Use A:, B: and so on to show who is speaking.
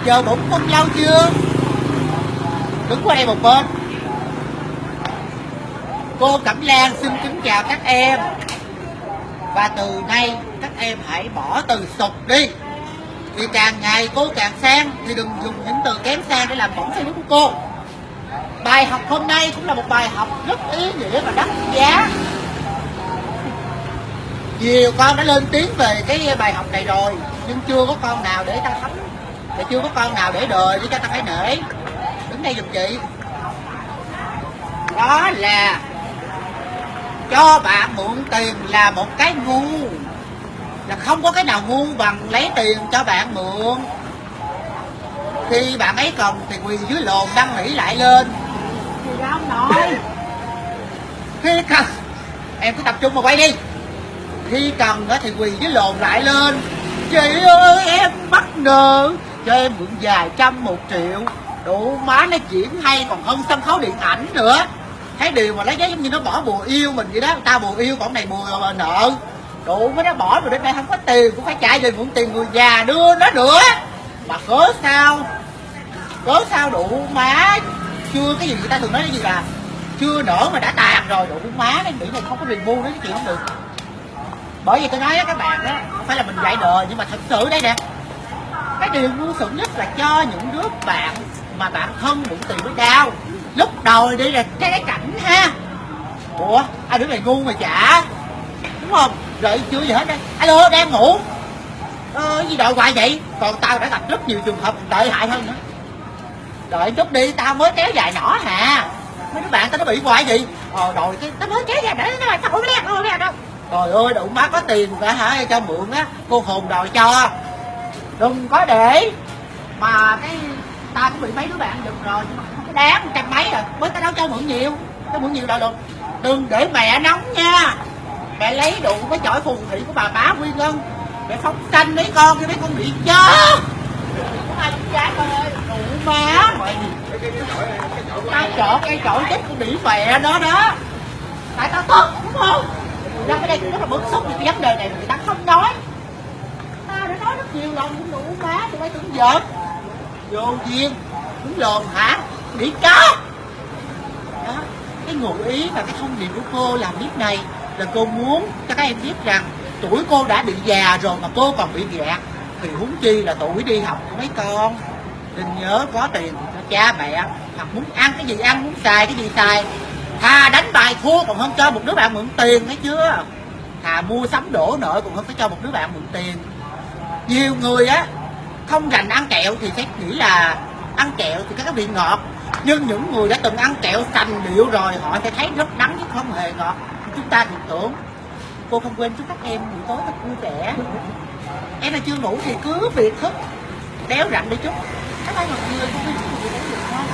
A: Chờ bụng con lâu chưa? Đứng qua đây một bên. Cô Cẩm Lan xin kính chào các em. Và từ nay các em hãy bỏ từ sụp đi. Vì càng ngày cô càng sang thì đừng dùng những từ kém sang để làm bổng Facebook của cô. Bài học hôm nay cũng là một bài học rất ý nghĩa và đắt giá. Nhiều con đã lên tiếng về cái bài học này rồi, nhưng chưa có con nào để ta thấm, và chưa có con nào để đời để cho ta phải nể. Đứng đây giùm chị. Đó là cho bạn mượn tiền là một cái ngu, là không có cái nào ngu bằng lấy tiền cho bạn mượn. Khi bạn ấy cần thì quỳ dưới lồn năn nỉ lại lên. Thì ra ông nội. Khi cần, em cứ tập trung mà quay đi. Khi cần thì quỳ dưới lồn lại lên. Chị ơi em mắc nợ, cho em mượn vài trăm 1 triệu. Đủ má nó diễn hay còn hơn sân khấu điện ảnh nữa. Thấy điều mà lấy giấy giống như nó bỏ bùa yêu mình vậy đó. Người ta bùa yêu còn này bùa nợ. Đủ mới nó bỏ rồi đến đây không có tiền cũng phải chạy về mượn tiền người già đưa nó nữa. Mà cớ sao đủ má. Chưa cái gì người ta thường nói cái gì là chưa nở mà đã tàn rồi. Đủ má cái nghĩ này không có review đấy, cái chuyện không được. Bởi vì tôi nói á các bạn đó, không phải là mình dạy đời nhưng mà thật sự đây nè, cái điều ngu xuẩn nhất là cho những đứa bạn mà bạn thân mượn tiền với đau. Lúc đầu đi là cái cảnh ha. Ủa ai đứa này ngu mà trả, đúng không? Rồi chưa gì hết đây. Alo đang ngủ. Gì đợi hoài vậy? Còn tao đã gặp rất nhiều trường hợp tệ hại hơn nữa. Đợi chút đi, tao mới kéo dài nhỏ hà. Mấy đứa bạn tao nó bị hoài gì? Rồi tao mới kéo dài để nó lại tao không biết đâu. Trời ơi đủ má có tiền cả hả cho mượn á, cô hồn đòi cho. Đừng có để mà cái ta cũng bị mấy đứa bạn được rồi nhưng mà không có đáng 100 mấy rồi mới tao đâu cho mượn nhiều đâu được. Đừng để mẹ nóng nha. Mẹ lấy đủ cái chổi phù thủy của bà bá Quy Ngân, mẹ phóng sanh mấy con bị chết. Không ai cũng dám ơi, đủ má mày. Tao chọn cái chổi chết của đĩ mẹ đó đó. Tại tao tức đúng không? Ra cái đây rất là bức xúc cái vấn đề này người ta không nói. Tao đã nói rất nhiều lần cũng đủ má, tụi bay tưởng giỡn. Vô duyên, đúng lồn hả? Bị chó. Đó, cái ngụ ý và cái thông điệp của cô làm clip này là cô muốn cho các em biết rằng tuổi cô đã bị già rồi mà cô còn bị gạt thì huống chi là tuổi đi học của mấy con. Đừng nhớ có tiền cho cha mẹ, hoặc muốn ăn cái gì ăn, muốn xài cái gì xài. Thà đánh bài thua còn hơn cho một đứa bạn mượn tiền, thấy chưa? Thà mua sắm đổ nợ còn hơn phải cho một đứa bạn mượn tiền. Nhiều người á không rành ăn kẹo thì sẽ nghĩ là ăn kẹo thì các vị ngọt, nhưng những người đã từng ăn kẹo sành điệu rồi họ sẽ thấy rất đắng chứ không hề ngọt. Chúng ta đừng tưởng. Cô không quên chúc các em buổi tối thật vui vẻ. Em là chưa ngủ thì cứ việc thức đéo rặn đi chút. Các bạn mọi người không biết gì đấy được không?